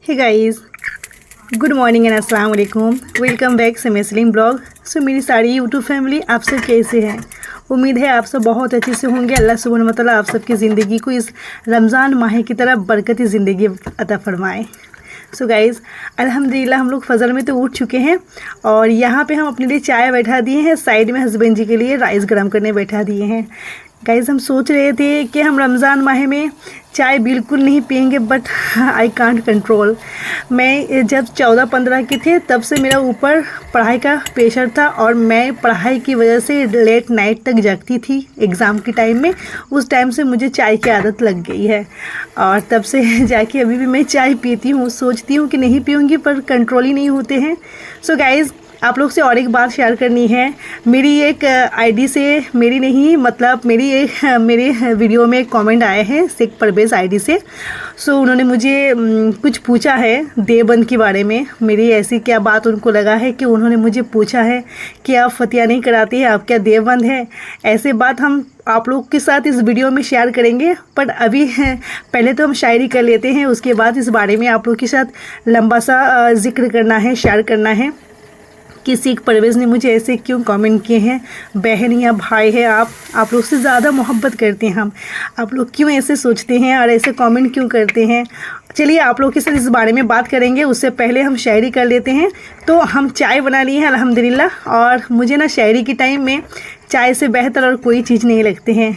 Hey guys, good morning and अस्सलाम वालेकुम। Welcome back से मेस्लिम ब्लॉग। सो मेरी सारी यूट्यूब फैमिली, आप सब कैसे हैं? उम्मीद है आप सब बहुत अच्छे से होंगे। अल्लाह सुब्हान व तआला आप सबकी ज़िंदगी को इस रमज़ान माह की तरह बरकती ज़िंदगी अता फरमाए। सो गाइज़, अल्हम्दुलिल्लाह हम लोग फजर में तो उठ चुके हैं और यहाँ पे हम अपने लिए चाय बैठा दिए हैं। साइड में हस्बैंड जी के लिए राइस गर्म करने बैठा दिए हैं। गाइज़, हम सोच रहे थे कि हम रमज़ान माह में चाय बिल्कुल नहीं पियेंगे, बट आई कांट कंट्रोल। मैं जब 14-15 के थे तब से मेरा ऊपर पढ़ाई का प्रेशर था और मैं पढ़ाई की वजह से लेट नाइट तक जगती थी एग्ज़ाम के टाइम में। उस टाइम से मुझे चाय की आदत लग गई है और तब से जाके अभी भी मैं चाय पीती हूँ। सोचती हूँ कि नहीं पीऊँगी पर कंट्रोल ही नहीं होते हैं। सो गाइज़, आप लोग से और एक बात शेयर करनी है। मेरी एक आईडी से, मेरी नहीं मतलब मेरे वीडियो में एक कमेंट आए हैं शेख परवेज़ आईडी से। सो उन्होंने मुझे कुछ पूछा है देवबंद के बारे में। मेरी ऐसी क्या बात उनको लगा है कि उन्होंने मुझे पूछा है कि आप फतिया नहीं कराती हैं, आप क्या देवबंद हैं? ऐसे बात हम आप लोग के साथ इस वीडियो में शेयर करेंगे, पर अभी पहले तो हम शायरी कर लेते हैं, उसके बाद इस बारे में आप लोग के साथ लंबा सा जिक्र करना है, शेयर करना है कि शेख परवेज़ ने मुझे ऐसे क्यों कमेंट किए हैं। बहन या भाई है, आप लोग से ज़्यादा मोहब्बत करते हैं हम, आप लोग क्यों ऐसे सोचते हैं और ऐसे कमेंट क्यों करते हैं? चलिए आप लोग के साथ इस बारे में बात करेंगे, उससे पहले हम शायरी कर लेते हैं। तो हम चाय बना लिए हैं अल्हम्दुलिल्लाह, और मुझे ना शायरी के टाइम में चाय से बेहतर और कोई चीज़ नहीं लगती है।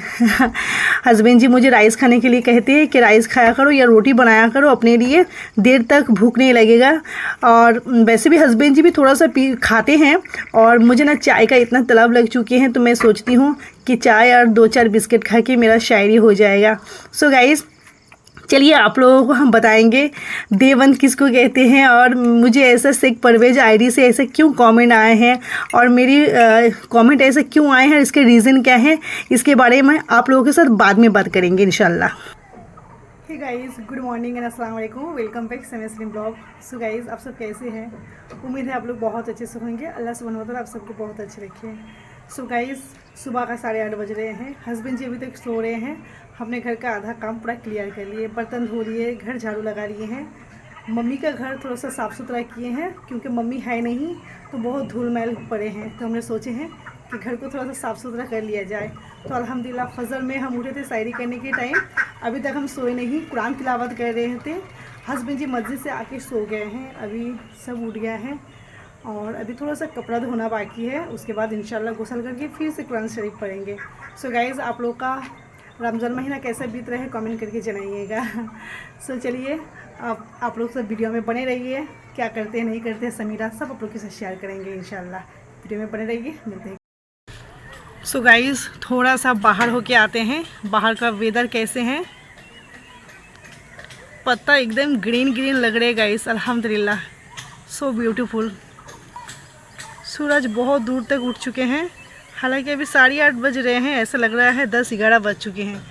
हस्बैंड जी मुझे राइस खाने के लिए कहते हैं कि राइस खाया करो या रोटी बनाया करो अपने लिए, देर तक भूख नहीं लगेगा। और वैसे भी हस्बैंड जी भी थोड़ा सा खाते हैं और मुझे ना चाय का इतना तलब लग चुके हैं, तो मैं सोचती हूँ कि चाय और 2-4 बिस्किट खा के मेरा शायरी हो जाएगा। सो गाइज़, चलिए आप लोगों को हम बताएंगे देवबंद किसको कहते हैं और मुझे ऐसा शेख परवेज़ आईडी से ऐसे क्यों कमेंट आए हैं और मेरी कमेंट ऐसे क्यों आए हैं, इसके रीज़न क्या है, इसके बारे में आप लोगों के साथ बाद में बात करेंगे इंशाल्लाह। Hey guys, good morning and अस्सलाम वालेकुम। वेलकम बैक से मेस्लिम ब्लॉग। सो गाइस, आप सब कैसे हैं? उम्मीद है आप लोग बहुत अच्छे से होंगे। अल्लाह सुब्हान व तआला आप सबको बहुत अच्छे रखे। सो गाइस, सुबह का 8:30 बज रहे हैं। हस्बैंड जी अभी तक सो रहे हैं। हमने घर का आधा काम पूरा क्लियर कर लिए, बर्तन धो लिए, घर झाड़ू लगा लिए हैं। मम्मी का घर थोड़ा सा साफ़ सुथरा किए हैं क्योंकि मम्मी है नहीं तो बहुत धूल मैल पड़े हैं, तो हमने सोचे हैं कि घर को थोड़ा सा साफ़ सुथरा कर लिया जाए। तो अल्हम्दुलिल्लाह फजर में हम उठे थे शायरी करने के टाइम, अभी तक हम सोए नहीं, कुरान तिलावत कर रहे थे। हस्बैंड जी मस्जिद से आके सो गए हैं, अभी सब उठ गया है और अभी थोड़ा सा कपड़ा धोना बाकी है। उसके बाद इंशाल्लाह गुस्ल करके फिर से कुरान शरीफ पढ़ेंगे। सो गाइज़, आप लोग का रमज़ान महीना कैसा बीत रहा है कमेंट करके जनाइएगा। सो चलिए आप लोग सब वीडियो में बने रहिए, क्या करते हैं नहीं करते हैं समीरा सब आप लोग के साथ शेयर करेंगे इंशाल्लाह। वीडियो में बने रहिए, मिलते हैं। सो गाइज़, थोड़ा सा बाहर होके आते हैं, बाहर का वेदर कैसे हैं। पत्ता एकदम ग्रीन ग्रीन लग रहे गाइस, अल्हम्दुलिल्लाह सो ब्यूटीफुल। सूरज बहुत दूर तक उठ चुके हैं, हालांकि अभी 8:30 बज रहे हैं, ऐसा लग रहा है 10-11 बज चुके हैं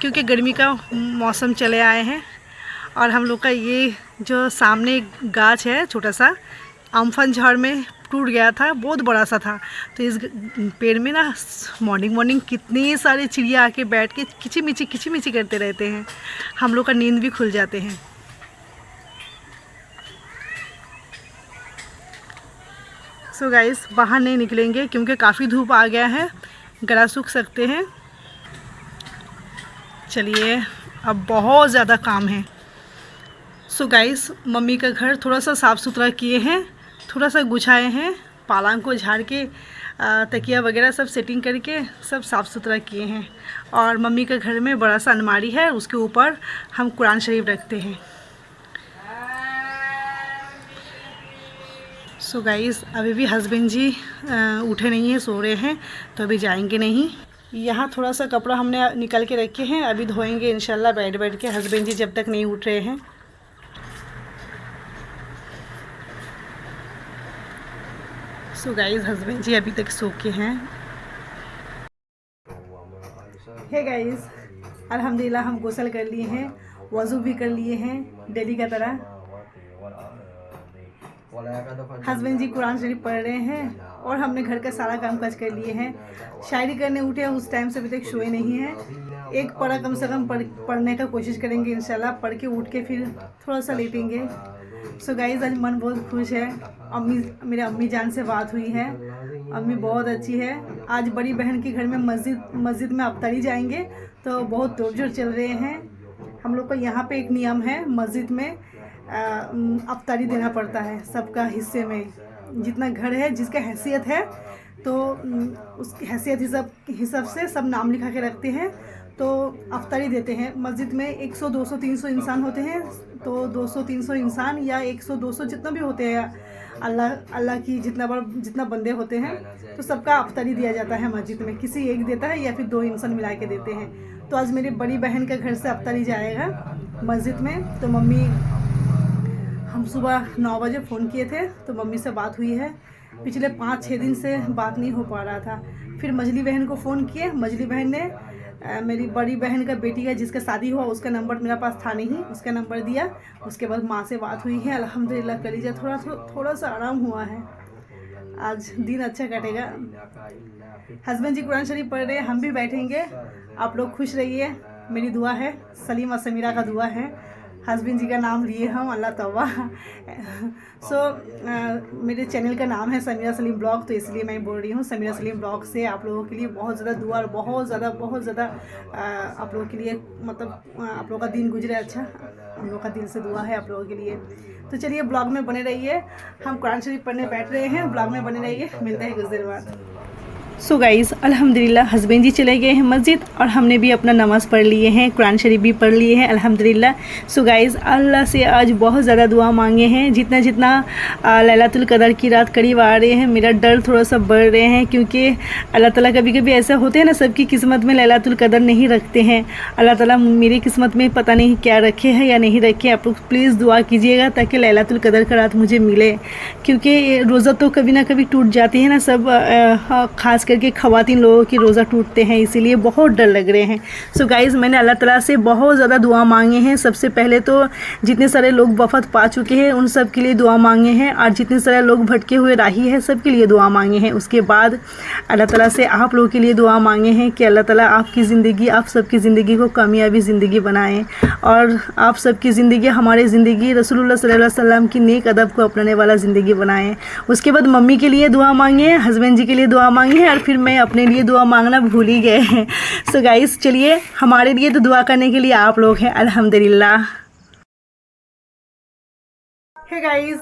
क्योंकि गर्मी का मौसम चले आए हैं। और हम लोग का ये जो सामने गाछ है छोटा सा, अम्फन झाड़ में टूट गया था, बहुत बड़ा सा था। तो इस पेड़ में ना मॉर्निंग कितनी सारी चिड़िया आके बैठ के किचिमिची करते रहते हैं, हम लोग का नींद भी खुल जाते हैं। सो गाइस, बाहर नहीं निकलेंगे क्योंकि काफ़ी धूप आ गया है, गला सूख सकते हैं। चलिए, अब बहुत ज़्यादा काम है। सो गाइस, मम्मी का घर थोड़ा सा साफ़ सुथरा किए हैं, थोड़ा सा गुछाए हैं, पालंग को झाड़ के तकिया वगैरह सब सेटिंग करके सब साफ़ सुथरा किए हैं। और मम्मी के घर में बड़ा सा अलमारी है, उसके ऊपर हम कुरान शरीफ रखते हैं। सो गाइस, अभी भी हस्बैंड जी उठे नहीं हैं, सो रहे हैं, तो अभी जाएंगे नहीं। यहाँ थोड़ा सा कपड़ा हमने निकल के रखे हैं, अभी धोएंगे इंशाल्लाह बैठ के, हस्बैंड जी जब तक नहीं उठ रहे हैं। सो गाइस, हस्बैंड जी अभी तक सो के हैं। हे गाइस, अल्हम्दुलिल्लाह हम गुस्ल कर लिए हैं, वज़ू भी कर लिए हैं डेली का तरह। हस्बैंड जी कुरान शरीफ पढ़ रहे हैं और हमने घर का सारा काम काज कर लिए हैं। शायरी करने उठे हैं, उस टाइम से अभी तक सोए नहीं हैं। एक पढ़ा कम से कम पढ़ने का कोशिश करेंगे इंशाल्लाह। पढ़ के उठ के फिर थोड़ा सा लेटेंगे। सो गाइस आज मन बहुत खुश है। मेरे अम्मी जान से बात हुई है। अम्मी बहुत अच्छी है। आज बड़ी बहन के घर में मस्जिद में अफ्तारी जाएंगे तो बहुत तोड़-जोड़ चल रहे हैं। हम लोग का यहाँ पे एक नियम है, मस्जिद में अफ्तारी देना पड़ता है सबका हिस्से में। जितना घर है जिसका हैसियत है तो उसकी हैसियत हिसाब से सब नाम लिखा के रखते हैं तो अफ्तारी देते हैं। मस्जिद में 100 200 300 इंसान होते हैं तो 200 300 इंसान या 100 200 जितना भी होते हैं, अल्लाह की जितना बंदे होते हैं तो सबका अफ्तारी दिया जाता है मस्जिद में। किसी एक देता है या फिर 2 इंसान मिला के देते हैं। तो आज मेरी बड़ी बहन का घर से अफ्तारी जाएगा मस्जिद में। तो मम्मी, हम सुबह 9 बजे फ़ोन किए थे तो मम्मी से बात हुई है। पिछले 5-6 दिन से बात नहीं हो पा रहा था। फिर मजली बहन को फ़ोन किए। मजली बहन ने मेरी बड़ी बहन का बेटी का जिसका शादी हुआ उसका नंबर मेरे पास था नहीं, उसका नंबर दिया। उसके बाद माँ से बात हुई है। अल्हम्दुलिल्लाह कलीजा थोड़ा सा आराम हुआ है। आज दिन अच्छा कटेगा। हस्बैंड जी कुरान शरीफ पढ़ रहे हैं, हम भी बैठेंगे। आप लोग खुश रहिए, मेरी दुआ है। सलीम और समीरा का दुआ है। हस्बैंड जी का नाम लिए हम, अल्लाह तौबा। मेरे चैनल का नाम है समीरा सलीम ब्लॉग, तो इसलिए मैं बोल रही हूँ समीरा सलीम ब्लॉग से आप लोगों के लिए बहुत ज़्यादा दुआ और बहुत ज़्यादा आप लोगों के लिए, मतलब आप लोगों का दिन गुजरे अच्छा। हम लोग का दिल से दुआ है आप लोगों के लिए। तो चलिए ब्लॉग में बने रहिए। हम कुरान शरीफ पढ़ने बैठ रहे हैं, ब्लॉग में बने रहिए। मिलते हैं कुछ देर बाद। सो गाइज़ अल्हम्दुलिल्लाह हस्बैंड जी चले गए हैं मस्जिद और हमने भी अपना नमाज़ पढ़ लिए हैं, कुरान शरीफ भी पढ़ लिए हैं अल्हम्दुलिल्लाह। सो गाइज़ अल्लाह से आज बहुत ज़्यादा दुआ मांगे हैं। जितना लैलातुल कदर की रात करीब आ रहे हैं, मेरा डर थोड़ा सा बढ़ रहे हैं क्योंकि अल्लाह ताला कभी कभी ऐसा होते हैं ना, सबकी किस्मत में लैलातुल कदर नहीं रखते हैं। अल्लाह ताला मेरी किस्मत में पता नहीं क्या रखे हैं या नहीं रखे। आप लोग प्लीज़ दुआ कीजिएगा ताकि लैलातुल कदर का रात मुझे मिले, क्योंकि रोज़ा तो कभी ना कभी टूट जाती है ना। सब खास करके ख़वातीन लोगों की रोज़ा टूटते हैं, इसीलिए बहुत डर लग रहे हैं। सो गाइज़ मैंने अल्लाह ताला से बहुत ज़्यादा दुआ मांगे हैं। सबसे पहले तो जितने सारे लोग वफ़ात पा चुके हैं उन सब के लिए दुआ मांगे हैं, और जितने सारे लोग भटके हुए राही हैं सब के लिए दुआ मांगे हैं। उसके बाद अल्लाह ताला से आप लोगों के लिए दुआ मांगे हैं कि अल्लाह ताला आपकी ज़िंदगी, आप सबकी ज़िंदगी को कामयाबी ज़िंदगी बनाएँ, और आप सबकी ज़िंदगी, हमारी ज़िंदगी रसूलुल्लाह सल्लल्लाहु अलैहि वसल्लम की नेक अदब को अपनाने वाला ज़िंदगी बनाएँ। उसके बाद मम्मी के लिए दुआ मांगे हैं, हस्बैंड जी के लिए दुआ मांगे हैं, और फिर मैं अपने लिए दुआ मांगना भूल ही गए हैं। सो गाइस चलिए, हमारे लिए तो दुआ करने के लिए आप लोग हैं अल्हम्दुलिल्लाह। हे गाइस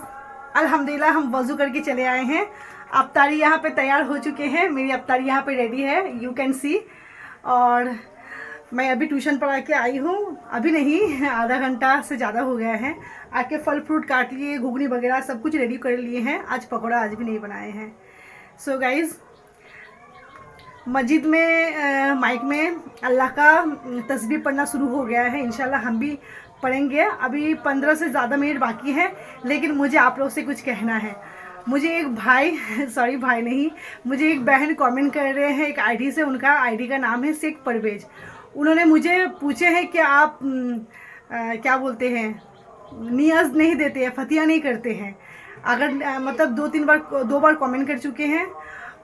अल्हम्दुलिल्लाह हम वज़ू करके चले आए हैं। अफ्तारी यहाँ पे तैयार हो चुके हैं। मेरी अफ्तारी यहाँ पे रेडी है, यू कैन सी। और मैं अभी ट्यूशन पढ़ा के आई हूँ, अभी नहीं, आधा घंटा से ज़्यादा हो गया है। आके फल फ्रूट काट लिए, घुगनी वगैरह सब कुछ रेडी कर लिए हैं। आज पकौड़ा आज भी नहीं बनाए हैं। सो गाइज़ मस्जिद में माइक में अल्लाह का तस्बीह पढ़ना शुरू हो गया है। इंशाल्लाह हम भी पढ़ेंगे। अभी 15 से ज़्यादा मिनट बाकी है, लेकिन मुझे आप लोग से कुछ कहना है। मुझे एक भाई सॉरी भाई नहीं, मुझे एक बहन कमेंट कर रहे हैं एक आईडी से। उनका आईडी का नाम है शेख परवेज। उन्होंने मुझे पूछे हैं कि आप क्या बोलते हैं, नियाज़ नहीं देते हैं, फतिया नहीं करते हैं। अगर मतलब 2 बार कमेंट कर चुके हैं,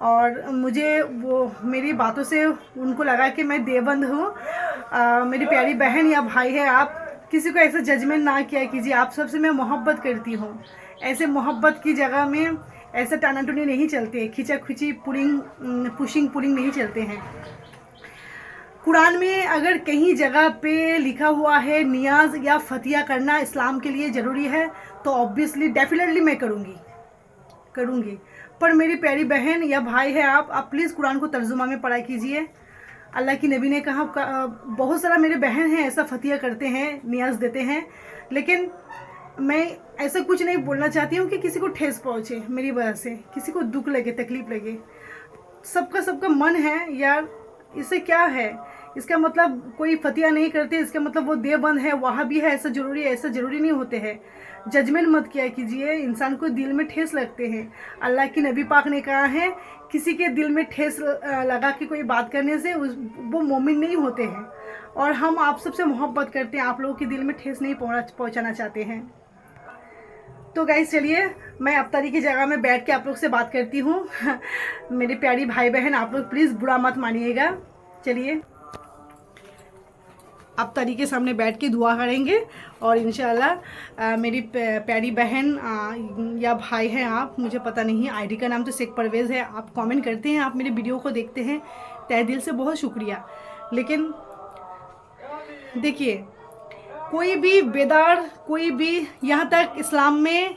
और मुझे वो मेरी बातों से उनको लगा कि मैं देवबंद हूँ। मेरी प्यारी बहन या भाई है, आप किसी को ऐसा जजमेंट ना किया कीजिए। आप सबसे मैं मोहब्बत करती हूँ। ऐसे मोहब्बत की जगह में ऐसे टानाटुनी नहीं चलते, खींचा खींची पुशिंग पुलिंग नहीं चलते हैं। कुरान में अगर कहीं जगह पे लिखा हुआ है नियाज या फतिया करना इस्लाम के लिए ज़रूरी है, तो ऑब्वियसली डेफिनेटली मैं करूँगी। पर मेरी प्यारी बहन या भाई है, आप प्लीज़ कुरान को तर्जुमा में पढ़ा कीजिए। अल्लाह की नबी ने कहा, बहुत सारा मेरे बहन हैं ऐसा फतिया करते हैं, नियाज देते हैं, लेकिन मैं ऐसा कुछ नहीं बोलना चाहती हूँ कि किसी को ठेस पहुँचे मेरी वजह से, किसी को दुख लगे, तकलीफ़ लगे। सबका मन है यार, इससे क्या है? इसका मतलब कोई फतिया नहीं करते, इसका मतलब वो देवबंद है, वहाँ भी है, ऐसा ज़रूरी नहीं होते हैं। जजमेंट मत किया कीजिए, इंसान को दिल में ठेस लगते हैं। अल्लाह की नबी पाक ने कहा है, किसी के दिल में ठेस लगा के कोई बात करने से वो मोमिन नहीं होते हैं। और हम आप सबसे मोहब्बत करते हैं, आप लोगों के दिल में ठेस नहीं पहुँचाना चाहते हैं। तो गाइस चलिए, मैं अफ्तारी की जगह में बैठ के आप लोग से बात करती हूँ। मेरे प्यारी भाई बहन, आप लोग प्लीज़ बुरा मत मानिएगा। चलिए अफ्तारी के सामने बैठ के दुआ करेंगे और इंशाल्लाह मेरी प्यारी बहन या भाई हैं आप, मुझे पता नहीं, आईडी का नाम तो शेख परवेज़ है, आप कमेंट करते हैं, आप मेरे वीडियो को देखते हैं, तहे दिल से बहुत शुक्रिया। लेकिन देखिए, कोई भी बेदार, कोई भी, यहाँ तक इस्लाम में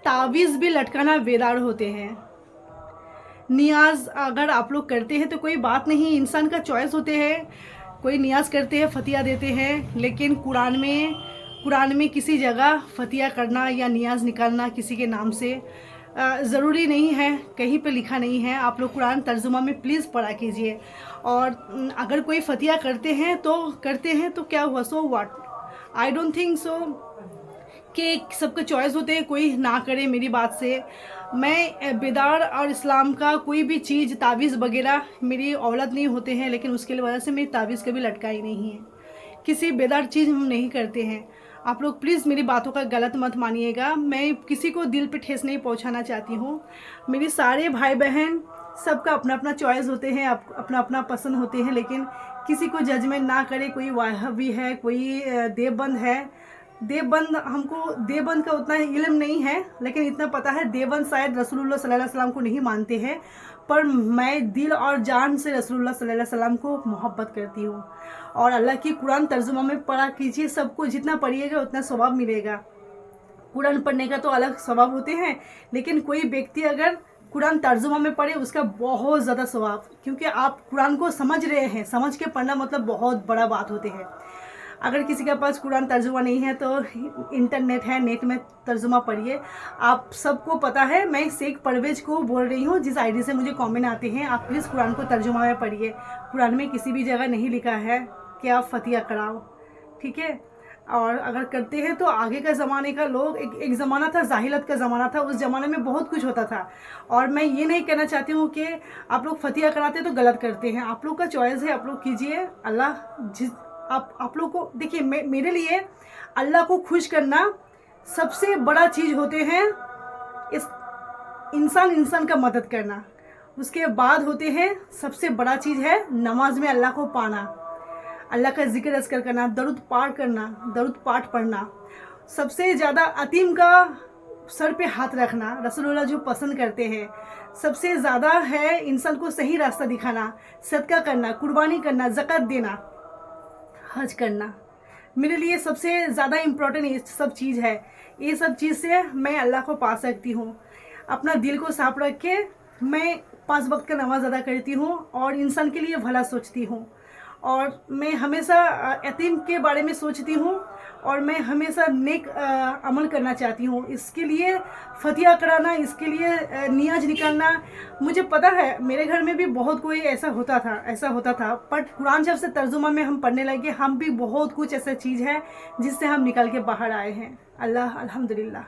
तावीज़ भी लटकाना बेदार होते हैं। नियाज अगर आप लोग करते हैं तो कोई बात नहीं, इंसान का चॉइस होते हैं, कोई नियाज करते हैं, फतिया देते हैं, लेकिन कुरान में किसी जगह फतिया करना या नियाज निकालना किसी के नाम से ज़रूरी नहीं है, कहीं पे लिखा नहीं है। आप लोग कुरान तर्जुमा में प्लीज़ पढ़ा कीजिए। और अगर कोई फतिया करते हैं तो क्या हुआ, so what, I don't think so कि सबके चॉइस होते हैं, कोई ना करे मेरी बात से। मैं बेदार और इस्लाम का कोई भी चीज़, तावीज़ वगैरह, मेरी औलाद नहीं होते हैं, लेकिन उसके वजह से मेरी तावीज़ कभी लटकाई नहीं है। किसी बेदार चीज़ हम नहीं करते हैं। आप लोग प्लीज़ मेरी बातों का गलत मत मानिएगा, मैं किसी को दिल पे ठेस नहीं पहुंचाना चाहती हूँ। मेरी सारे भाई बहन सबका अपना अपना चॉइस होते हैं, अपना अपना पसंद होते हैं, लेकिन किसी को जजमेंट ना करे। कोई वाहबी है, कोई देवबंद है। हमको देवबंद का उतना इल्म नहीं है, लेकिन इतना पता है देवबंद शायद रसूलुल्लाह सल्लल्लाहु अलैहि वसल्लम को नहीं मानते हैं, पर मैं दिल और जान से रसूलुल्लाह सल्लल्लाहु अलैहि वसल्लम को मोहब्बत करती हूँ। और अल्लाह की कुरान तर्जुमा में पढ़ा कीजिए, सबको जितना पढ़िएगा उतना सवाब मिलेगा। कुरान पढ़ने का तो अलग सवाब होते हैं, लेकिन कोई व्यक्ति अगर कुरान तर्जुमा में पढ़े उसका बहुत ज़्यादा सवाब, क्योंकि आप कुरान को समझ रहे हैं, समझ के पढ़ना मतलब बहुत बड़ा बात होते हैं। अगर किसी के पास कुरान तर्जुमा नहीं है तो इंटरनेट है, नेट में तर्जुमा पढ़िए। आप सबको पता है मैं शेख परवेज़ को बोल रही हूँ, जिस आईडी से मुझे कमेंट आते हैं। आप प्लीज़ कुरान को तर्जुमा में पढ़िए। कुरान में किसी भी जगह नहीं लिखा है कि आप फतिया कराओ, ठीक है। और अगर करते हैं तो आगे का ज़माने का लोग, एक ज़माना था, जाहिलत का ज़माना था, उस ज़माने में बहुत कुछ होता था। और मैं ये नहीं कहना चाहती हूँ कि आप लोग फतिया कराते तो गलत करते हैं, आप लोग का चॉइस है, आप लोग कीजिए। अल्लाह आप लोग को देखिए, मेरे लिए अल्लाह को खुश करना सबसे बड़ा चीज़ होते हैं, इस इंसान का मदद करना। उसके बाद होते हैं सबसे बड़ा चीज़ है नमाज में अल्लाह को पाना, अल्लाह का जिक्र अस्कर करना, दरूद पाठ पढ़ना। सबसे ज़्यादा अतीम का सर पे हाथ रखना, रसूलुल्लाह जो पसंद करते हैं। सबसे ज़्यादा है इंसान को सही रास्ता दिखाना, सदका करना, कुर्बानी करना, ज़कात देना, हज करना। मेरे लिए सबसे ज़्यादा इम्पोर्टेंट ये सब चीज़ है। ये सब चीज़ से मैं अल्लाह को पा सकती हूँ। अपना दिल को साफ रख के मैं 5 वक्त का नमाज़ अदा करती हूँ और इंसान के लिए भला सोचती हूँ। और मैं हमेशा यतीम के बारे में सोचती हूँ और मैं हमेशा नेक अमल करना चाहती हूँ। इसके लिए फतिया कराना, इसके लिए नियाज निकालना, मुझे पता है मेरे घर में भी बहुत कोई ऐसा होता था। पर कुरान जब से तर्जुमा में हम पढ़ने लगे, हम भी बहुत कुछ ऐसा चीज़ है जिससे हम निकल के बाहर आए हैं। अल्हम्दुलिल्लाह।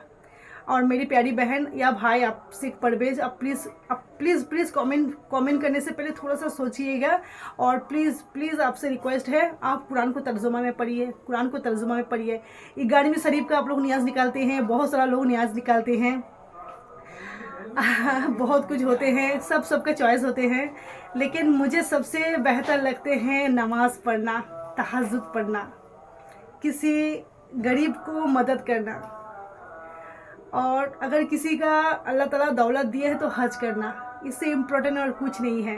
और मेरी प्यारी बहन या भाई, आप शेख परवेज़, आप प्लीज़ कमेंट करने से पहले थोड़ा सा सोचिएगा। और प्लीज़ आपसे रिक्वेस्ट है, आप कुरान को तर्जुमा में पढ़िए, कुरान को तर्जुमा में पढ़िए। 11वीं शरीफ का आप लोग नियाज निकालते हैं, बहुत सारा लोग नियाज निकालते हैं, बहुत कुछ होते हैं, सबका चॉइस होते हैं, लेकिन मुझे सबसे बेहतर लगते हैं नमाज़ पढ़ना, तहज्जुद पढ़ना, किसी गरीब को मदद करना, और अगर किसी का अल्लाह ताला दौलत दिए है तो हज करना। इससे इम्पोर्टेंट और कुछ नहीं है।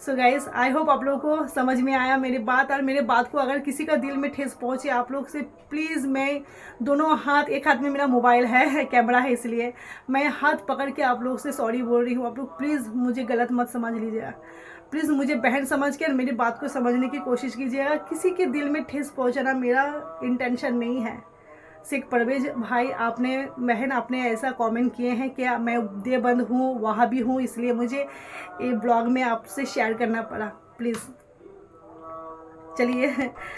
सो गाइस, आई होप आप लोगों को समझ में आया मेरी बात। और मेरे बात को अगर किसी का दिल में ठेस पहुंचे, आप लोग से प्लीज़, मैं दोनों हाथ, एक हाथ में मेरा मोबाइल है, कैमरा है, इसलिए मैं हाथ पकड़ के आप लोग से सॉरी बोल रही हूँ। आप लोग प्लीज़ मुझे गलत मत समझ लीजिएगा, प्लीज़ मुझे बहन समझ के मेरी बात को समझने की कोशिश कीजिएगा। किसी के दिल में ठेस पहुँचाना मेरा इंटेंशन नहीं है। शेख परवेज़ भाई, आपने ऐसा कमेंट किए हैं कि मैं देवबंद हूँ, वहाबी हूँ, इसलिए मुझे ये ब्लॉग में आपसे शेयर करना पड़ा। प्लीज़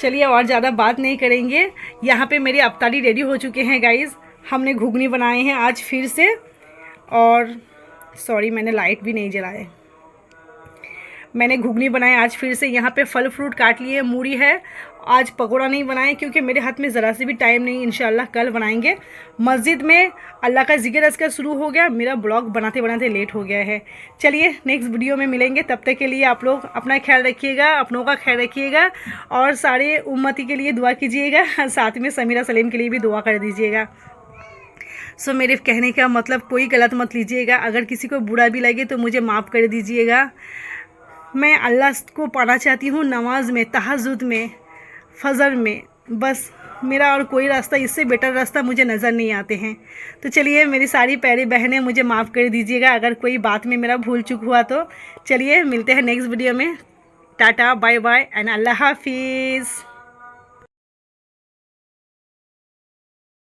चलिए और ज़्यादा बात नहीं करेंगे। यहाँ पे मेरी अफ्तारी रेडी हो चुके हैं गाइज़। हमने घुगनी बनाए हैं आज फिर से, और सॉरी मैंने लाइट भी नहीं जलाए। मैंने घुगनी बनाए आज फिर से। यहाँ पे फल फ्रूट काट लिए, मूढ़ी है आज पकौड़ा नहीं बनाए क्योंकि मेरे हाथ में ज़रा से भी टाइम नहीं। इंशाल्लाह कल बनाएंगे। मस्जिद में अल्लाह का जिक्र अज़कार शुरू हो गया, मेरा ब्लॉग बनाते बनाते लेट हो गया है। चलिए नेक्स्ट वीडियो में मिलेंगे, तब तक के लिए आप लोग अपना ख्याल रखिएगा, अपनों का ख्याल रखिएगा और सारे उम्मती के लिए दुआ कीजिएगा, साथ में समीरा सलीम के लिए भी दुआ कर दीजिएगा। सो मेरे कहने का मतलब कोई गलत मत लीजिएगा, अगर किसी को बुरा भी लगे तो मुझे माफ़ कर दीजिएगा। मैं अल्लाह को पाना चाहती हूँ नमाज में, तहज्जुद में, फजर में, बस मेरा और कोई रास्ता, इससे बेटर रास्ता मुझे नज़र नहीं आते हैं। तो चलिए मेरी सारी प्यारी बहनें मुझे माफ़ कर दीजिएगा अगर कोई बात में मेरा भूल चूक हुआ तो। चलिए मिलते हैं नेक्स्ट वीडियो में। टाटा बाय बाय एंड अल्लाह हाफिज़।